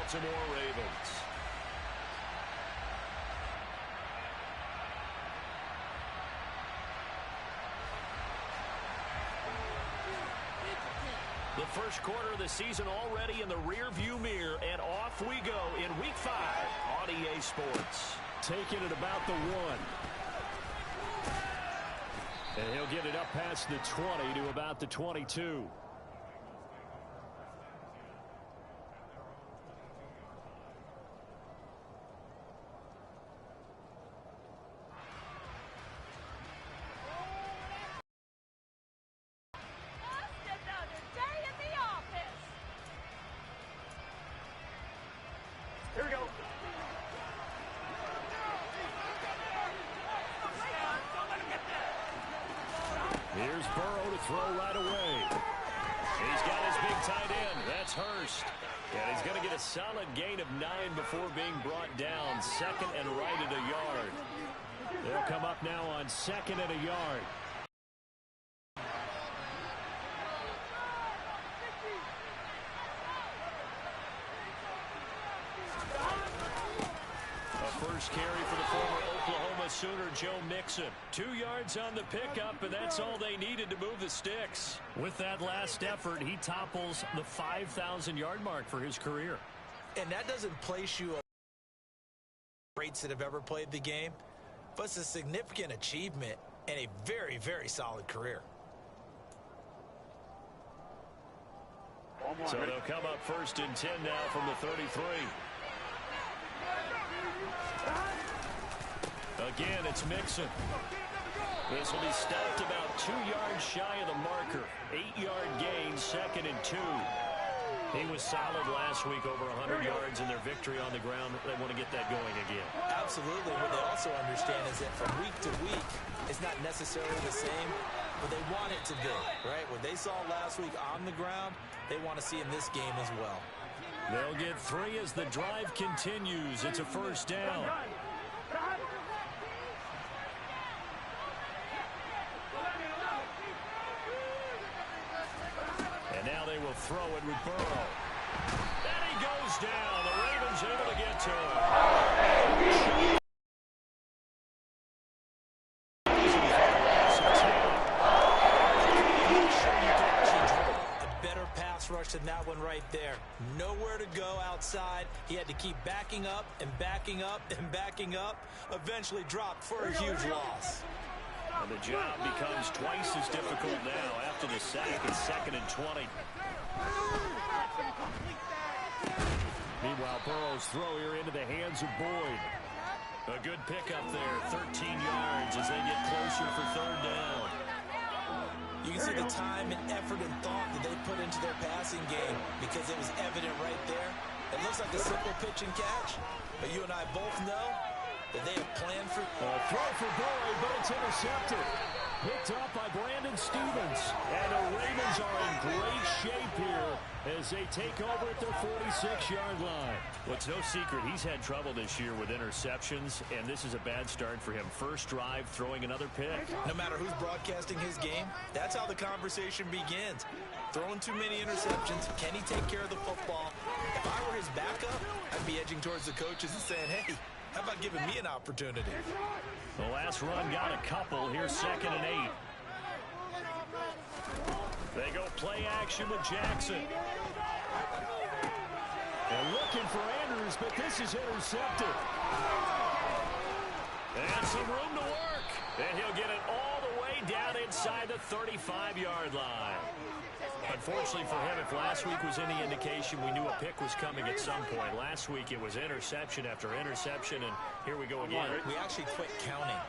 Baltimore Ravens. The first quarter of the season already in the rear-view mirror, and off we go in Week 5 on EA Sports. Taking it about the 1. And he'll get it up past the 20 to about the 22. Here we go. Here's Burrow to throw right away. He's got his big tight end. That's Hurst. And he's going to get a solid gain of 9 before being brought down. Second and right at a yard. They'll come up now on second and a yard. First carry for the former Oklahoma Sooner, Joe Mixon. 2 yards on the pickup, and that's all they needed to move the sticks. With that last effort, he topples the 5,000-yard mark for his career. And that doesn't place you greats that have ever played the game, but it's a significant achievement and a very, very solid career. So they'll come up first and 10 now from the 33. Again, it's Mixon. This will be stopped about 2 yards shy of the marker. 8-yard gain, second and 2. He was solid last week, over 100 yards in their victory on the ground. They want to get that going again. Absolutely. What they also understand is that from week to week, it's not necessarily the same, but they want it to be, right? What they saw last week on the ground, they want to see in this game as well. They'll get 3 as the drive continues. It's a first down. And now they will throw it with Burrow. And he goes down. The Ravens able to get to him. Rush than that one right there. Nowhere to go outside. He had to keep backing up and backing up and backing up. Eventually dropped for a huge loss. And the job becomes twice as difficult now after the sack. It's second and 20. Meanwhile, Burrow's throw here into the hands of Boyd. A good pickup there, 13 yards as they get closer for third down. You can see the time and effort and thought that they put into their passing game because it was evident right there. It looks like a simple pitch and catch, but you and I both know that they have planned for... Throw for Boyd, but it's intercepted. Picked up by Brandon Stevens. And the Ravens are in great shape here as they take over at their 46-yard line. Well, it's no secret he's had trouble this year with interceptions, and this is a bad start for him. First drive, throwing another pick. No matter who's broadcasting his game, that's how the conversation begins. Throwing too many interceptions. Can he take care of the football? If I were his backup, I'd be edging towards the coaches and saying, hey, how about giving me an opportunity? The last run got a couple. Here's second and 8. They go play action with Jackson. They're looking for Andrews, but this is intercepted. And some room to work. And he'll get it all the way down inside the 35-yard line. Unfortunately for him, if last week was any indication, we knew a pick was coming at some point. Last week it was interception after interception, and here we go again. We actually quit counting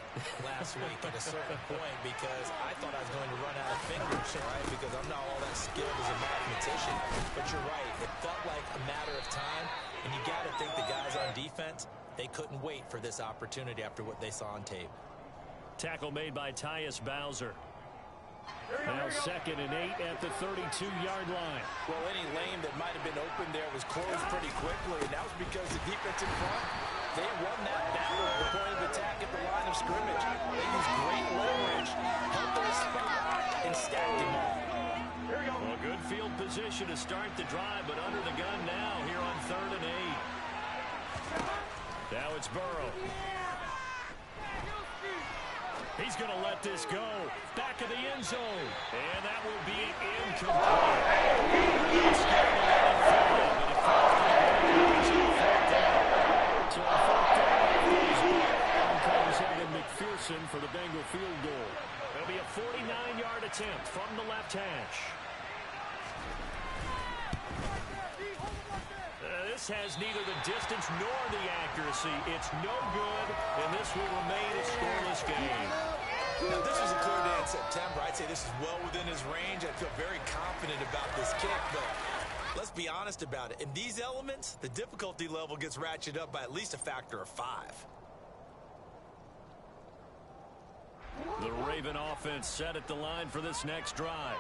last week at a certain point because I thought I was going to run out of fingers, right? Because I'm not all that skilled as a mathematician. But you're right. It felt like a matter of time, and you got to think the guys on defense, they couldn't wait for this opportunity after what they saw on tape. Tackle made by Tyus Bowser. Now second and 8 at the 32-yard line. Well, any lane that might have been open there was closed pretty quickly, and that was because the defense in front, they won that battle at the point of attack at the line of scrimmage. They used great leverage, held their spot, and stacked him up. Well, good field position to start the drive, but under the gun now here on 3rd and 8. it's Burrow. He's going to let this go. Back of the end zone. And that will be incomplete. So on fourth down, comes Evan McPherson for the Bengal field goal. It'll be a 49-yard attempt from the left hash. This has neither the distance nor the accuracy. It's no good, and this will remain a scoreless game. Now, this was a clear day in September. I'd say this is well within his range. I feel very confident about this kick, but let's be honest about it. In these elements, the difficulty level gets ratcheted up by at least a factor of 5. The Raven offense set at the line for this next drive.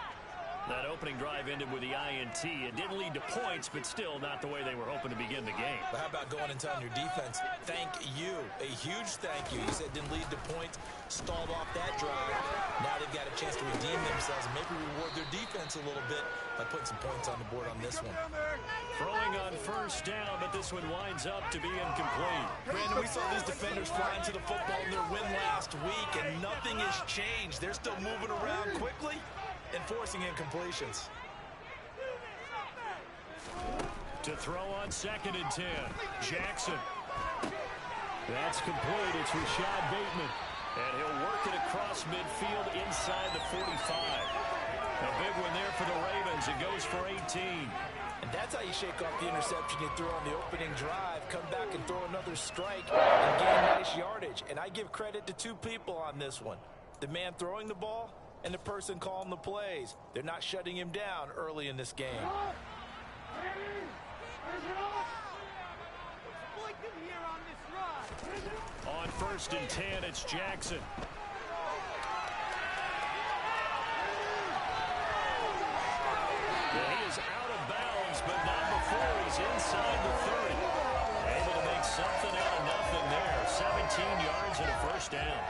That opening drive ended with the INT. It didn't lead to points, but still not the way they were hoping to begin the game. But how about going and telling your defense, thank you, a huge thank you. You said didn't lead to points, stalled off that drive. Now they've got a chance to redeem themselves and maybe reward their defense a little bit by putting some points on the board on this one. Throwing on first down, but this one winds up to be incomplete. Brandon, we saw these defenders flying to the football in their win last week, and nothing has changed. They're still moving around quickly and forcing incompletions. To throw on 2nd and 10, Jackson. That's complete. It's Rashad Bateman. And he'll work it across midfield inside the 45. A big one there for the Ravens. It goes for 18. And that's how you shake off the interception you threw on the opening drive. Come back and throw another strike and gain nice yardage. And I give credit to 2 people on this one. The man throwing the ball and the person calling the plays. They're not shutting him down early in this game. On 1st and 10, it's Jackson. He is out of bounds, but not before he's inside the 30. Able to make something out of nothing there. 17 yards and a first down.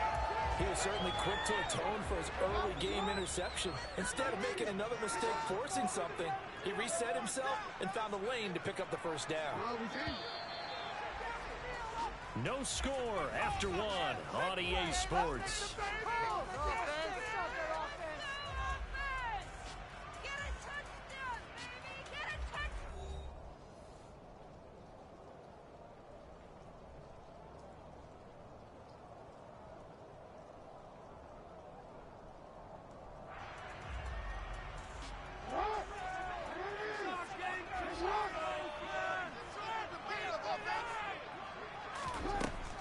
He was certainly quick to atone for his early game interception. Instead of making another mistake forcing something, he reset himself and found a lane to pick up the first down. No score after 1 on EA Sports.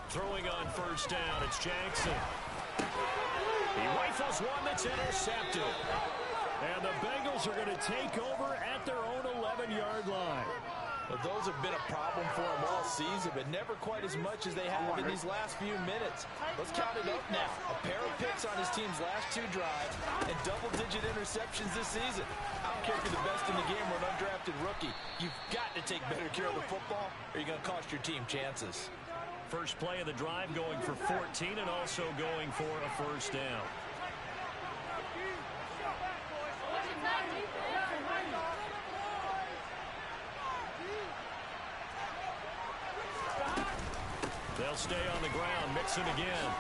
Throwing on first down, it's Jackson. He rifles one that's intercepted. And the Bengals are going to take over at their own 11-yard line. Well, those have been a problem for him all season, but never quite as much as they have in these last few minutes. Let's count it up now. A pair of picks on his team's last 2 drives and double-digit interceptions this season. I don't care if you're the best in the game or an undrafted rookie. You've got to take better care of the football or you're going to cost your team chances. First play of the drive going for 14 and also going for a first down. They'll stay on the ground, Mixon again.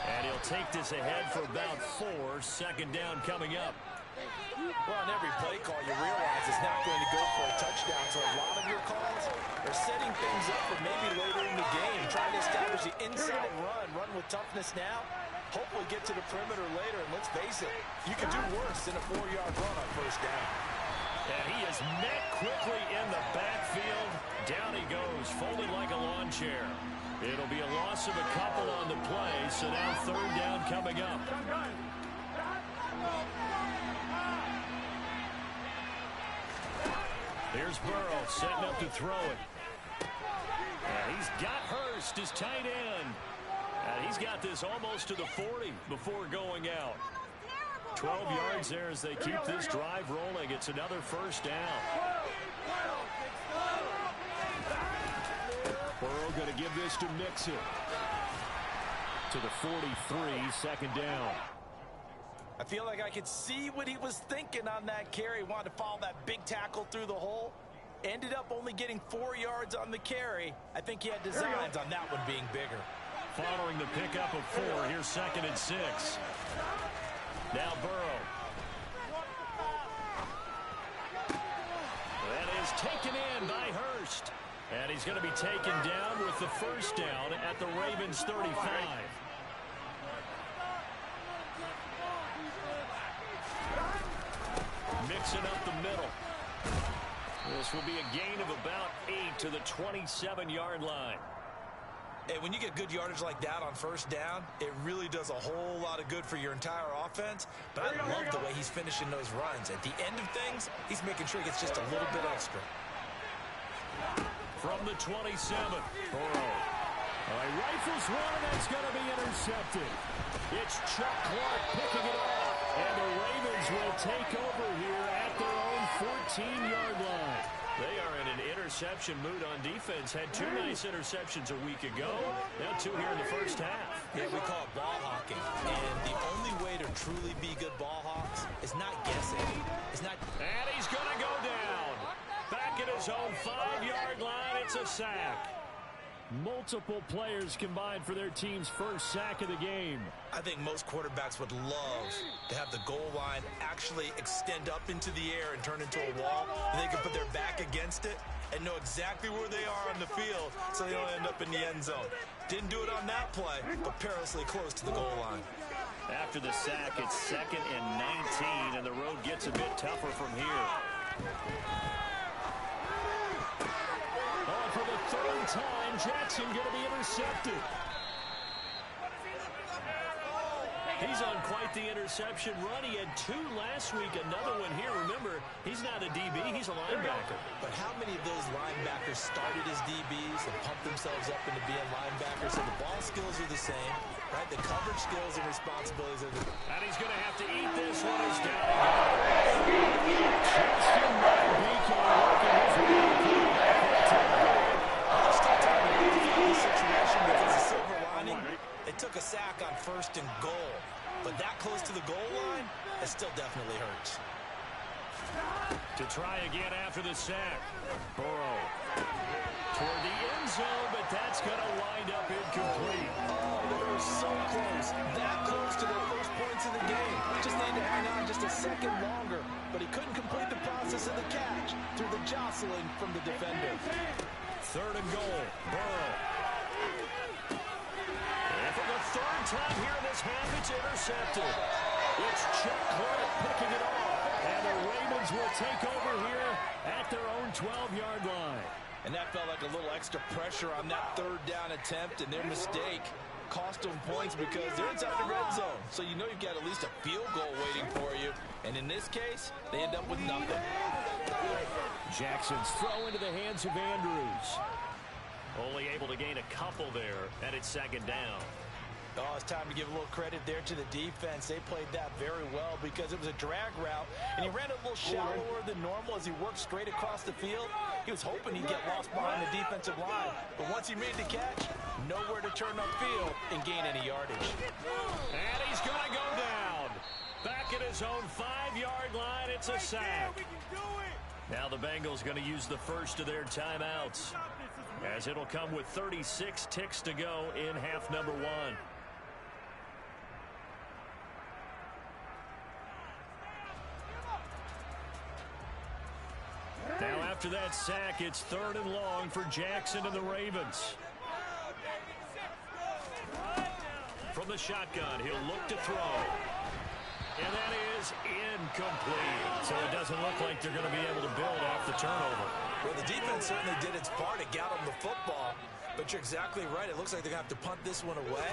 And he'll take this ahead for about 4. 2nd down coming up. Well, on every play call, you realize it's not going to go for a touchdown. So a lot of your calls are setting things up for maybe later in the game, trying to establish the inside run with toughness now, hopefully get to the perimeter later. And let's face it, you can do worse than a 4-yard run on first down. And he is met quickly in the backfield. Down he goes, folded like a lawn chair. It'll be a loss of a couple on the play, so now 3rd down coming up. Here's Burrow setting up to throw it. And he's got Hurst, his tight end. And he's got this almost to the 40 before going out. 12 yards there as they keep this drive rolling. It's another first down. Burrow going to give this to Mixon. To the 43, 2nd down. I feel like I could see what he was thinking on that carry. Wanted to follow that big tackle through the hole. Ended up only getting 4 yards on the carry. I think he had designs on that one being bigger. Following the pickup of 4, here's 2nd and 6. Now Burrow. That is taken in by Hurst. And he's going to be taken down with the first down at the Ravens 35. Mixing up the middle. This will be a gain of about 8 to the 27-yard line. Hey, when you get good yardage like that on first down, it really does a whole lot of good for your entire offense. But I love the way he's finishing those runs. At the end of things, he's making sure he gets just a little bit extra. From the 27, Burrow. Rifles one, and that's going to be intercepted. It's Chuck Clark picking it off. And the Ravens will take over here at their own 14-yard line. They are in an interception mood on defense. Had 2 nice interceptions a week ago. Now 2 here in the first half. Yeah, we call it ball hawking. And the only way to truly be good ball hawks is not guessing. It's not... And he's going to go down. Back at his own 5-yard line, it's a sack. Multiple players combined for their team's first sack of the game. I think most quarterbacks would love to have the goal line actually extend up into the air and turn into a wall. And they can put their back against it and know exactly where they are on the field so they don't end up in the end zone. Didn't do it on that play, but perilously close to the goal line. After the sack, it's 2nd and 19, and the road gets a bit tougher from here. For the 3rd time, Jackson going to be intercepted. He's on quite the interception run. He had 2 last week, another one here. Remember, he's not a DB, he's a linebacker. But how many of those linebackers started as DBs and pumped themselves up into being linebackers? So the ball skills are the same, right? The coverage skills and responsibilities are the same. And he's going to have to eat this one as down. Justin Madubuike working his way through situation because of silver lining. It took a sack on 1st and goal, but that close to the goal line, it still definitely hurts. To try again after the sack. Burrow toward the end zone, but that's going to wind up incomplete. Oh, they were so close. That close to their first points of the game. Just needed to hang on just a second longer, but he couldn't complete the process of the catch through the jostling from the defender. 3rd and goal. Burrow. And for the 3rd time here in this half, it's intercepted. It's Chuck Clark picking it off. And the Ravens will take over here at their own 12-yard line. And that felt like a little extra pressure on that 3rd down attempt, and their mistake cost them points because they're inside the red zone. So you know you've got at least a field goal waiting for you. And in this case, they end up with nothing. Jackson's throw into the hands of Andrews. Only able to gain a couple there, and it's 2nd down. Oh, it's time to give a little credit there to the defense. They played that very well because it was a drag route, and he ran a little shallower than normal as he worked straight across the field. He was hoping he'd get lost behind the defensive line, but once he made the catch, nowhere to turn upfield and gain any yardage. And he's going to go down. Back at his own 5-yard line, it's a sack. Now the Bengals going to use the first of their timeouts, as it'll come with 36 ticks to go in half number 1. Now after that sack, it's 3rd and long for Jackson and the Ravens. From the shotgun, he'll look to throw. And that is incomplete. So it doesn't look like they're going to be able to build off the turnover. Well, the defense certainly did its part to get them the football. But you're exactly right. It looks like they're going to have to punt this one away.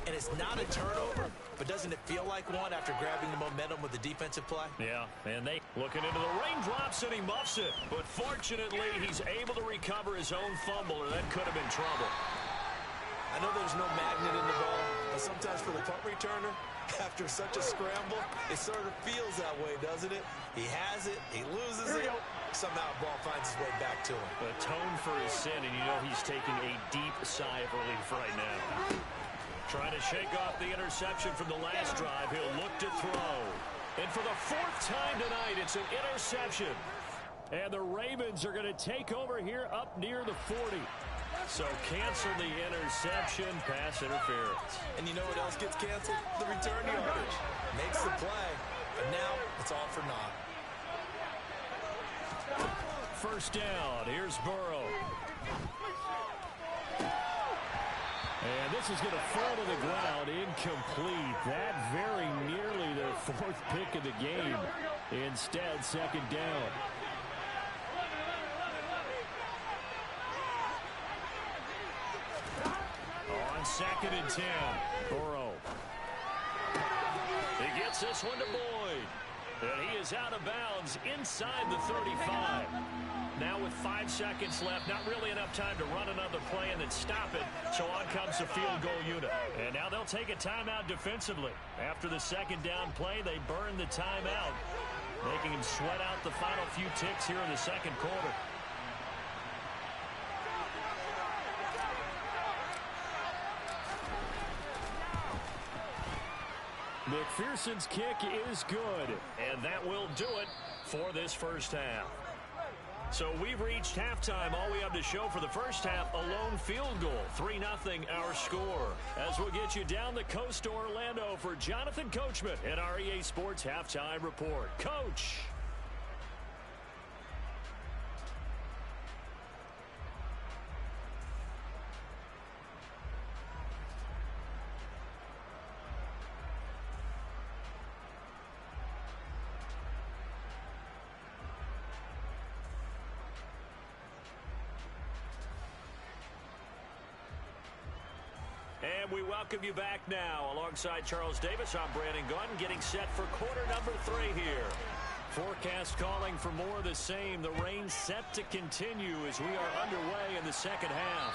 And it's not a turnover, but doesn't it feel like one after grabbing the momentum with the defensive play? Yeah, and they looking into the raindrops, and he muffs it. But fortunately, he's able to recover his own fumble, or that could have been trouble. I know there's no magnet in the ball, but sometimes for the punt returner, after such a scramble, it sort of feels that way, doesn't it? He has it, he loses it, somehow the ball finds its way back to him. Atone for his sin, and you know he's taking a deep sigh of relief right now. Trying to shake off the interception from the last drive. He'll look to throw. And for the 4th time tonight, it's an interception. And the Ravens are going to take over here up near the 40. So cancel the interception, pass interference. And you know what else gets canceled? The return yardage. Makes the play, but now it's all for naught. First down, here's Burrow. And this is going to fall to the ground, incomplete. That very nearly their fourth pick of the game. Instead, second down. On second and 10, Burrow. He gets this one to Boyd. And he is out of bounds inside the 35. Now with 5 seconds left, not really enough time to run another play and then stop it. So on comes the field goal unit. And now they'll take a timeout defensively. After the second down play, they burn the timeout, making him sweat out the final few ticks here in the second quarter. McPherson's kick is good, and that will do it for this first half. So we've reached halftime. All we have to show for the first half, a lone field goal. 3-0 our score. As we'll get you down the coast to Orlando for Jonathan Coachman at our EA Sports Halftime Report. Coach. And we welcome you back now. Alongside Charles Davis, I'm Brandon Gunn, getting set for quarter number 3 here. Forecast calling for more of the same. The rain set to continue as we are underway in the second half.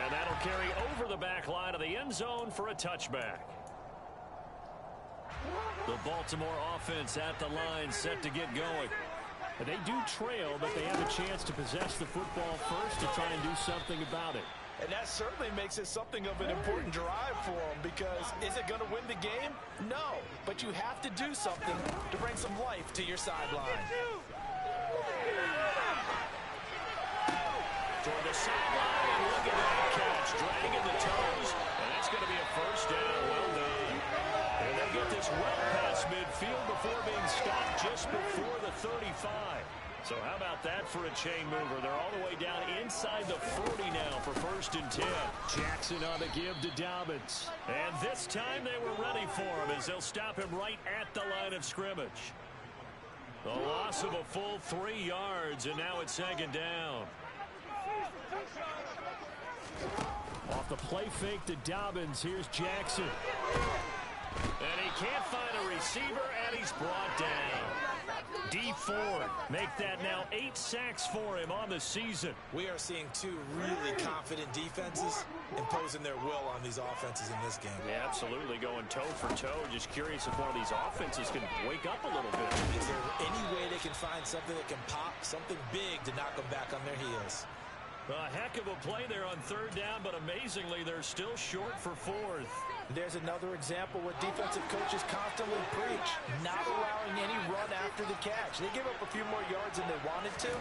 And that'll carry over the back line of the end zone for a touchback. The Baltimore offense at the line set to get going. They do trail, but they have a chance to possess the football first to try and do something about it. And that certainly makes it something of an important drive for them, because is it going to win the game? No, but you have to do something to bring some life to your sideline. Toward the sideline, and look at that catch, dragging the toes, and that's going to be a first down. Well done. And they get this well past midfield before being stopped just before the 35. So how about that for a chain mover? They're all the way down inside the 40 now for first and 10. Jackson on the give to Dobbins. And this time they were ready for him as they'll stop him right at the line of scrimmage. The loss of a full 3 yards, and now it's second down. Off the play fake to Dobbins, here's Jackson. And he can't find a receiver, and he's brought down. Dee Ford make that now 8 sacks for him on the season. We are seeing 2 really confident defenses imposing their will on these offenses in this game. Yeah, absolutely, going toe for toe. Just curious if one of these offenses can wake up a little bit. Is there any way they can find something that can pop, something big to knock them back on their heels? A heck of a play there on third down, but amazingly, they're still short for fourth. There's another example where defensive coaches constantly preach, not allowing any run after the catch. They gave up a few more yards than they wanted to,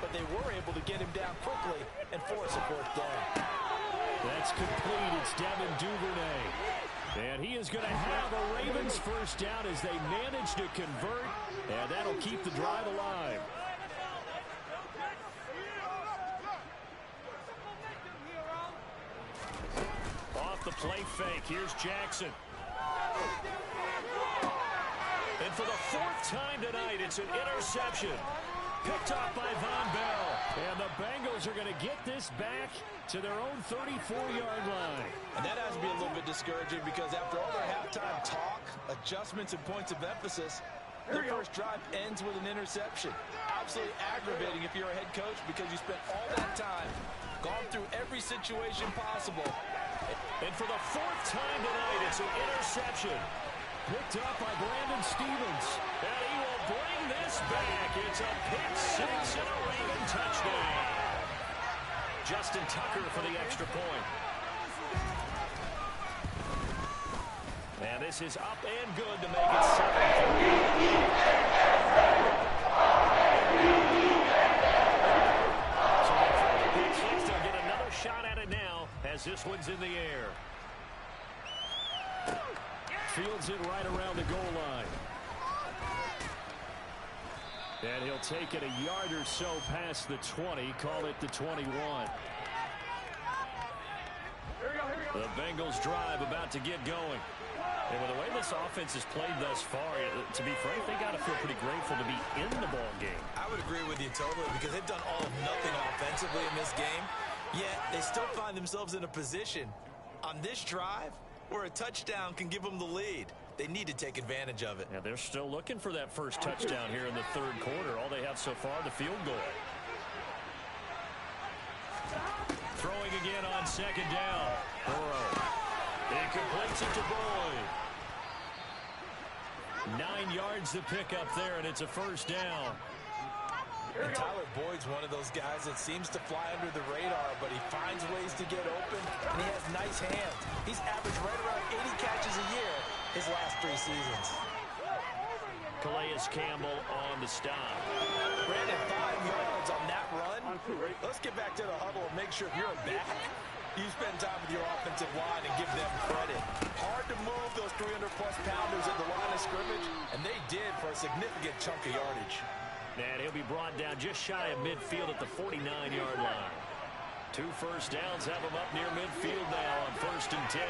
but they were able to get him down quickly and force a fourth down. That's complete. It's Devin Duvernay. And he is going to have a Ravens first down as they manage to convert, and that'll keep the drive alive. Off the play fake, here's Jackson. And for the 4th time tonight, it's an interception. Picked off by Von Bell. And the Bengals are going to get this back to their own 34-yard line. And that has to be a little bit discouraging, because after all their halftime talk, adjustments, and points of emphasis, their first drive ends with an interception. Absolutely aggravating if you're a head coach, because you spent all that time, gone through every situation possible. And for the 4th time tonight, it's an interception. Picked up by Brandon Stephens. And he will bring this back. It's a pick six and a Raven touchdown. Justin Tucker for the extra point. And this is up and good to make it 7-3. as this one's in the air. Fields it right around the goal line. And he'll take it a yard or so past the 20, call it the 21. The Bengals drive about to get going. And with the way this offense has played thus far, to be frank, they got to feel pretty grateful to be in the ball game. I would agree with you totally because they've done all of nothing offensively in this game, yet they still find themselves in a position on this drive where a touchdown can give them the lead. They need to take advantage of it. Yeah, they're still looking for that first touchdown here in the third quarter. All they have so far, the field goal. Throwing again on second down. Burrow. He completes it to Boyd. 9 yards to pick up there, and it's a first down. And Tyler Boyd's one of those guys that seems to fly under the radar, but he finds ways to get open, and he has nice hands. He's averaged right around 80 catches a year his last 3 seasons. Calais Campbell on the stop. Brandon, 5 yards on that run. Let's get back to the huddle and make sure if you're a back, you spend time with your offensive line and give them credit. Hard to move those 300-plus pounders at the line of scrimmage, and they did for a significant chunk of yardage. And he'll be brought down just shy of midfield at the 49-yard line. 2 first downs have him up near midfield now on 1st and 10.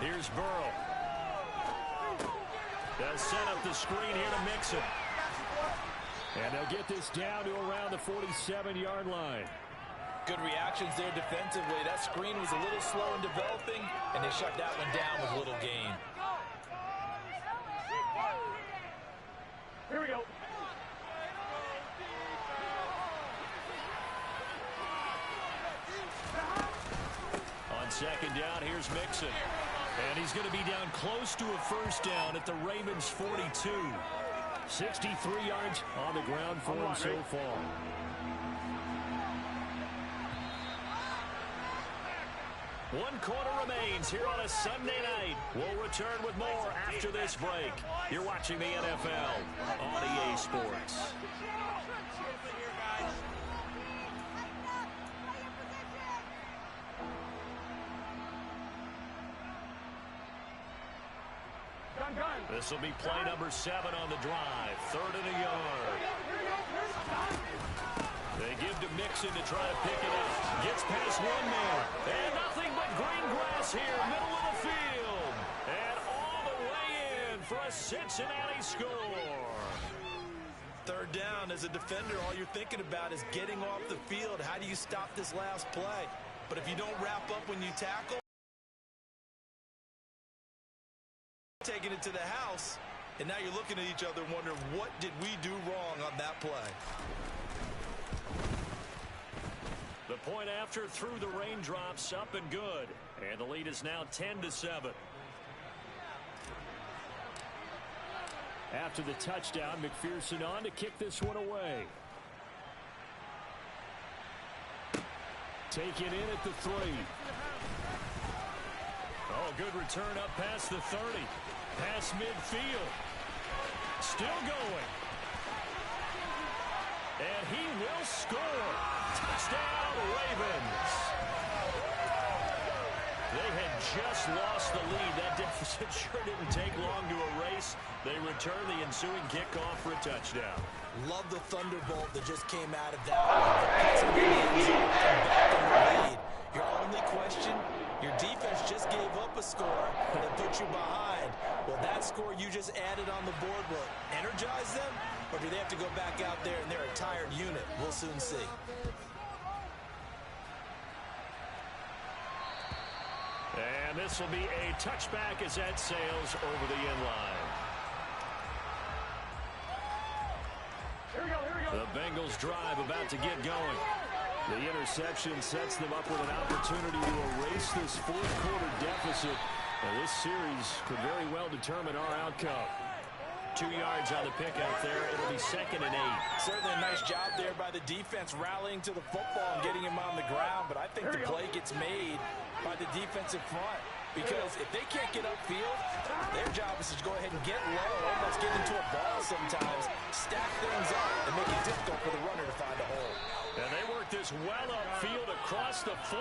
Here's Burrow. They'll set up the screen here to Mixon. And they'll get this down to around the 47-yard line. Good reactions there defensively. That screen was a little slow in developing, and they shut that one down with little gain. Here we go. On second down, here's Mixon. And he's going to be down close to a first down at the Ravens' 42. 63 yards on the ground for him so far. One quarter remains here on a Sunday night. We'll return with more after this break. You're watching the NFL on EA Sports. This will be play number 7 on the drive. 3rd and a yard. They give to Mixon to try to pick it up. Gets past one man. And nothing but green grass here, middle of the field. And all the way in for a Cincinnati score. 3rd down, as a defender, all you're thinking about is getting off the field. How do you stop this last play? But if you don't wrap up when you tackle, taking it to the house, and now you're looking at each other wondering, what did we do wrong on that play? The point after through the raindrops, up and good. And the lead is now 10-7. After the touchdown, McPherson on to kick this one away. Take it in at the 3. Oh, good return up past the 30. Past midfield. Still going. And he will score. Touchdown, Ravens. They had just lost the lead. That deficit sure didn't take long to erase. They return the ensuing kickoff for a touchdown. Love the thunderbolt that just came out of that one. Back in the lead. Your only question, your defense just gave up a score that put you behind. Well, that score you just added on the board will energize them, or do they have to go back out there and they're a tired unit? We'll soon see. And this will be a touchback as that sails over the end line. The Bengals drive about to get going. The interception sets them up with an opportunity to erase this 4th quarter deficit. And this series could very well determine our outcome. 2 yards on the pick out there. It'll be 2nd and 8. Certainly a nice job there by the defense rallying to the football and getting him on the ground. But I think the play gets made by the defensive front. Because if they can't get upfield, their job is to go ahead and get low, almost get into a ball sometimes, stack things up, and make it difficult for the runner to find a hole. And they work work this well upfield across the 45.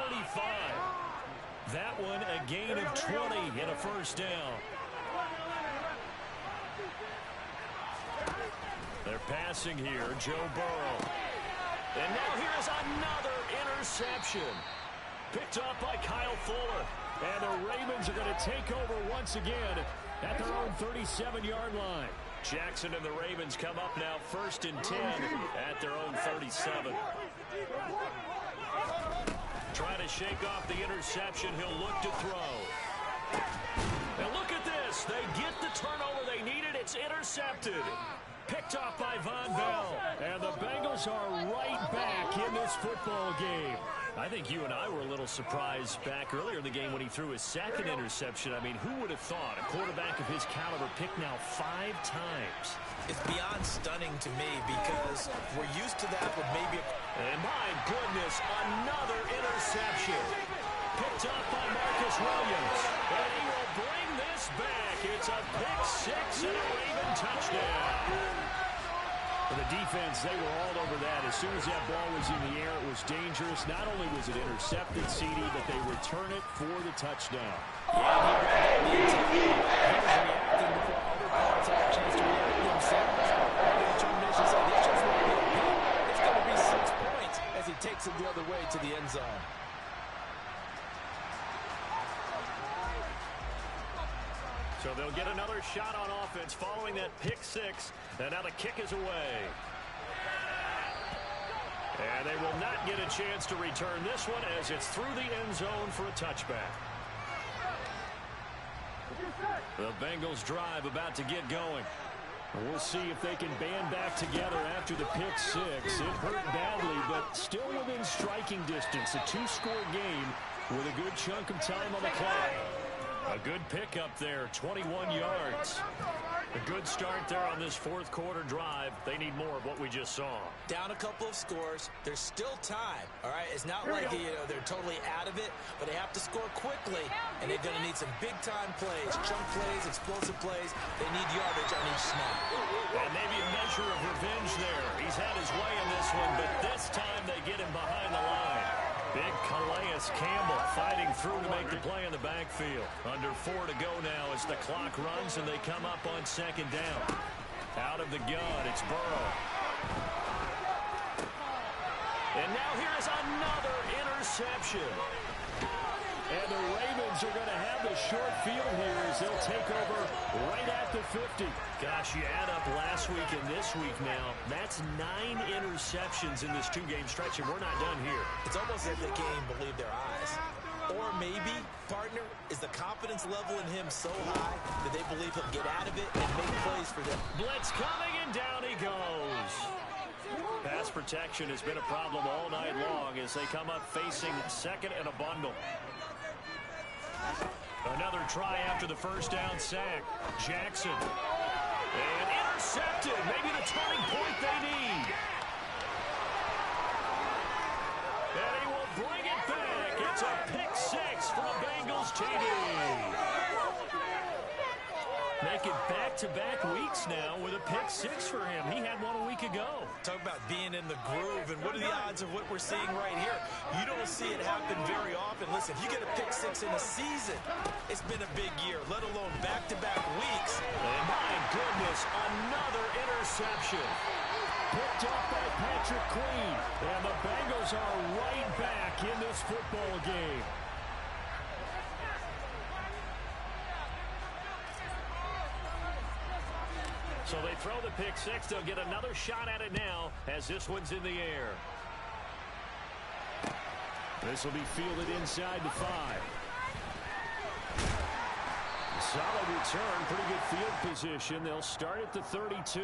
That one a gain of 20 and a first down. They're passing here, Joe Burrow. And now here's another interception. Picked up by Kyle Fuller. And the Ravens are going to take over once again at their own 37-yard line. Jackson and the Ravens come up now 1st and 10 at their own 37. Trying to shake off the interception. He'll look to throw. And look at this. They get the turnover they needed. It's intercepted. Picked off by Von Bell. And the Bengals are right back in this football game. I think you and I were a little surprised back earlier in the game when he threw his second interception. I mean, who would have thought a quarterback of his caliber picked now 5 times? It's beyond stunning to me because we're used to that with maybe And my goodness, another interception. Picked up by Marcus Williams. And he will bring this back. It's a pick 6 and a Raven touchdown. For the defense, they were all over that. As soon as that ball was in the air, it was dangerous. Not only was it intercepted, CD, but they return it for the touchdown. Yeah, he was reacting before other players had a chance to react themselves. The determination said this just won't be a pick. It's going to be 6 points as he takes it the other way to the end zone. So they'll get another shot on offense following that pick 6. And now the kick is away. And they will not get a chance to return this one as it's through the end zone for a touchback. The Bengals drive about to get going. We'll see if they can band back together after the pick 6. It hurt badly, but still within striking distance. A 2-score game with a good chunk of time on the clock. A good pickup there, 21 yards. A good start there on this 4th quarter drive. They need more of what we just saw. Down a couple of scores. There's still time, all right? It's not like they're totally out of it, but they have to score quickly, and they're going to need some big-time plays, chunk plays, explosive plays. They need yardage on each snap. And maybe a measure of revenge there. He's had his way in this one, but this time they get him behind the line. Big Calais Campbell fighting through to make the play in the backfield. Under 4 to go now as the clock runs and they come up on 2nd down. Out of the gun, it's Burrow. And now here's another interception. And the Ravens are going to have the short field here as they'll take over right at the 50. Gosh, you add up last week and this week now, that's 9 interceptions in this 2-game stretch, and we're not done here. It's almost as if they can't even believe their eyes. Or maybe, partner, is the confidence level in him so high that they believe he'll get out of it and make plays for them. Blitz coming, and down he goes. Pass protection has been a problem all night long as they come up facing 2nd and a bundle. Another try after the first down sack. Jackson. And intercepted. Maybe the turning point they need. And he will bring it back. It's a pick 6 for the Bengals TD. Make it back-to-back weeks now with a pick 6 for him. He had one a week ago. Talk about being in the groove, and what are the odds of what we're seeing right here? You don't see it happen very often. Listen, if you get a pick 6 in a season, it's been a big year, let alone back-to-back weeks. And my goodness, another interception. Picked up by Patrick Queen. And the Bengals are right back in this football game. So they throw the pick 6. They'll get another shot at it now as this one's in the air. This will be fielded inside the 5. Solid return, pretty good field position. They'll start at the 32.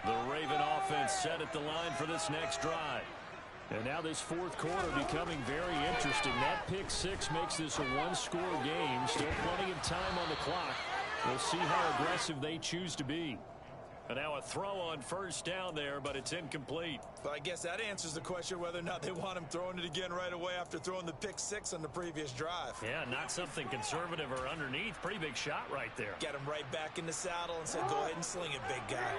The Raven offense set at the line for this next drive. And now this 4th quarter becoming very interesting. That pick 6 makes this a 1-score game. Still plenty of time on the clock. We'll see how aggressive they choose to be. And now a throw on first down there, but it's incomplete. Well, I guess that answers the question whether or not they want him throwing it again right away after throwing the pick six on the previous drive. Yeah, not something conservative or underneath. Pretty big shot right there. Get him right back in the saddle and say, go ahead and sling it, big guy.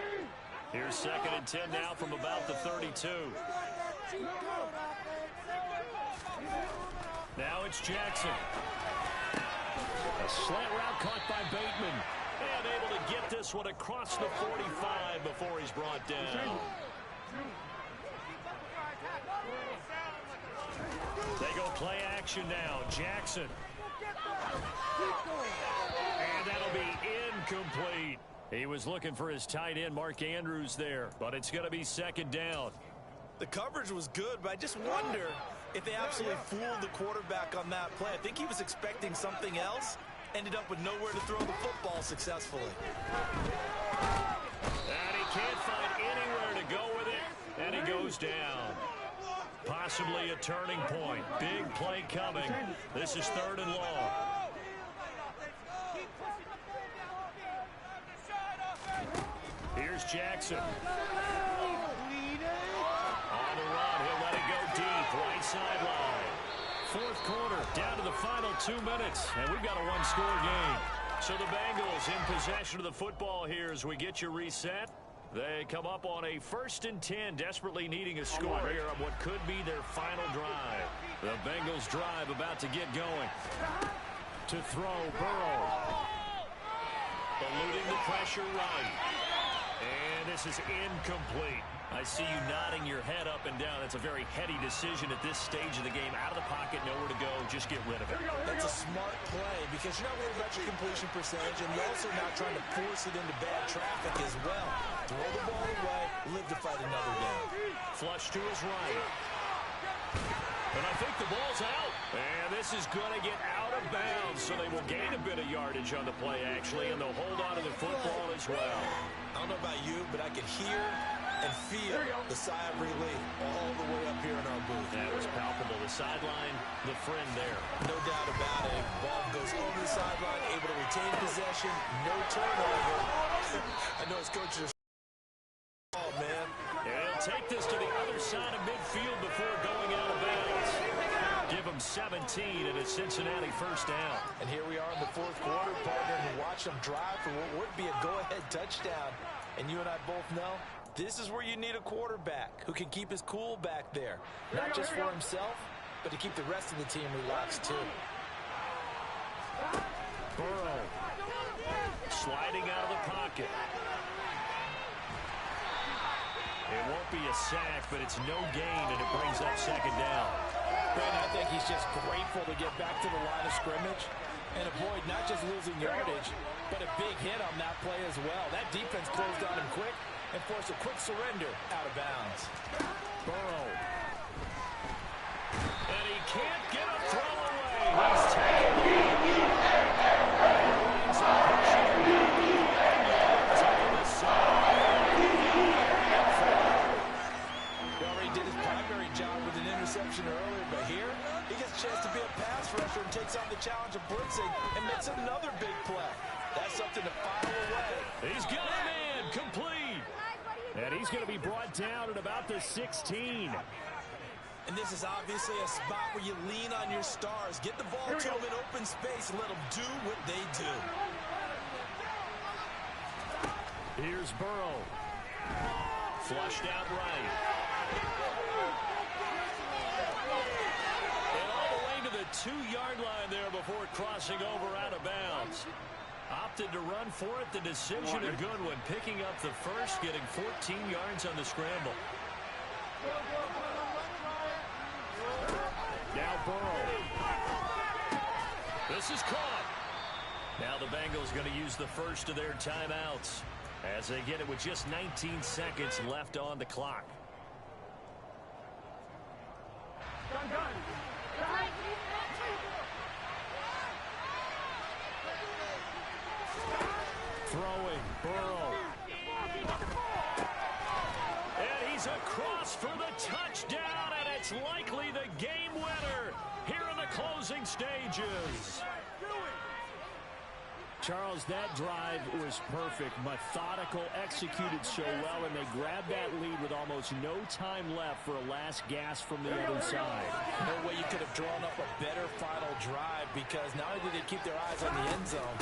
Here's 2nd and 10 now from about the 32. Now it's Jackson. A slant route caught by Bateman. And able to get this one across the 45 before he's brought down. They go play action now. Jackson. And that'll be incomplete. He was looking for his tight end, Mark Andrews, there. But it's going to be 2nd down. The coverage was good, but I just wonder if they absolutely fooled the quarterback on that play. I think he was expecting something else. Ended up with nowhere to throw the football successfully. And he can't find anywhere to go with it. And he goes down. Possibly a turning point. Big play coming. This is 3rd and long. Here's Jackson. On the run, he'll let it go deep. Right sideline. 4th quarter, down to the final 2 minutes, and we've got a one-score game. So the Bengals in possession of the football here as we get you reset. They come up on a 1st and 10, desperately needing a score here on what could be their final drive. The Bengals drive about to get going. To throw, Burrow. Eluding the pressure right. And this is incomplete. I see you nodding your head up and down. That's a very heady decision at this stage of the game. Out of the pocket, nowhere to go. Just get rid of it. That's a smart play because you're not worried about your completion percentage, and you're also not trying to force it into bad traffic as well. Throw the ball away, live to fight another down. Flush to his right. And I think the ball's out. And this is going to get out of bounds, so they will gain a bit of yardage on the play, actually, and they'll hold on to the football as well. I don't know about you, but I could hear and feel the sigh of relief all the way up here in our booth. That was palpable. The sideline, the friend there. No doubt about it. Ball goes over the sideline, able to retain possession, no turnover. I know his coach just man. And he'll take this to the other side of midfield before going out of bounds. Give him 17 and a Cincinnati 1st down. And here we are in the 4th quarter, partner, and watch them drive for what would be a go-ahead touchdown. And you and I both know this is where you need a quarterback who can keep his cool back there. Not just for himself, but to keep the rest of the team relaxed too. Burrow sliding out of the pocket. It won't be a sack, but it's no gain, and it brings up 2nd down. Ben, I think he's just grateful to get back to the line of scrimmage and avoid not just losing yardage, but a big hit on that play as well. That defense closed on him quick and forced a quick surrender out of bounds. Burrow. And he can't get a throw away. He's taken He already did his primary job with an interception earlier, but here he gets a chance to be a pass rusher and takes on the challenge of blitzing and makes another big play. That's something to file away. He's got him in, complete. And he's going to be brought down at about the 16. And this is obviously a spot where you lean on your stars. Get the ball to them in open space and let them do what they do. Here's Burrow. Flushed out right. And all the way to the 2-yard line there before crossing over out of bounds. Opted to run for it. The decision a good one. Picking up the first, getting 14 yards on the scramble. Now Burrow. This is caught. Now the Bengals going to use the first of their timeouts as they get it with just 19 seconds left on the clock. Throwing, Burrow. And he's across for the touchdown, and it's likely the game winner here in the closing stages. Charles, that drive was perfect, methodical, executed so well, and they grabbed that lead with almost no time left for a last gasp from the other side. No way you could have drawn up a better final drive, because not only did they keep their eyes on the end zone,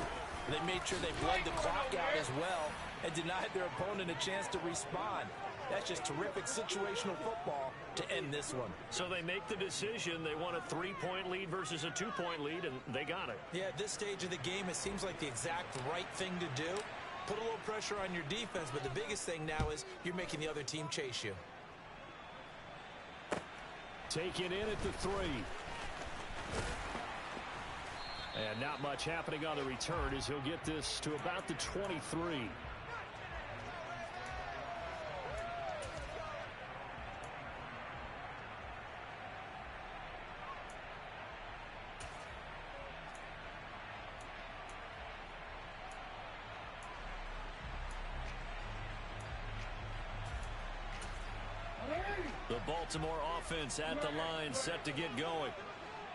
they made sure they bled the clock out as well and denied their opponent a chance to respond. That's just terrific situational football to end this one. So they make the decision. They want a 3-point lead versus a 2-point lead, and they got it. Yeah, at this stage of the game, it seems like the exact right thing to do. Put a little pressure on your defense, but the biggest thing now is you're making the other team chase you. Take it in at the 3. And not much happening on the return as he'll get this to about the 23. The Baltimore offense at the line, set to get going.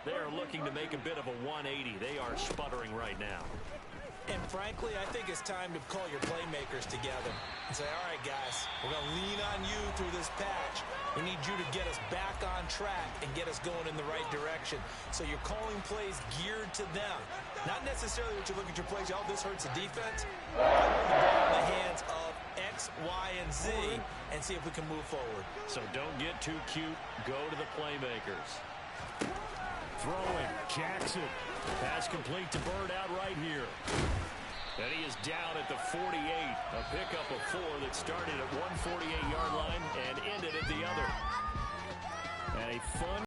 They are looking to make a bit of a 180. They are sputtering right now. And frankly, I think it's time to call your playmakers together and say, all right, guys, we're going to lean on you through this patch. We need you to get us back on track and get us going in the right direction. So you're calling plays geared to them. Not necessarily what you look at your plays, oh, this hurts the defense. Put the ball in the hands of X, Y, and Z and see if we can move forward. So don't get too cute. Go to the playmakers. Throwing, Jackson. Pass complete to Bird out right here. And he is down at the 48. A pickup of 4 that started at 148-yard line and ended at the other. And a fun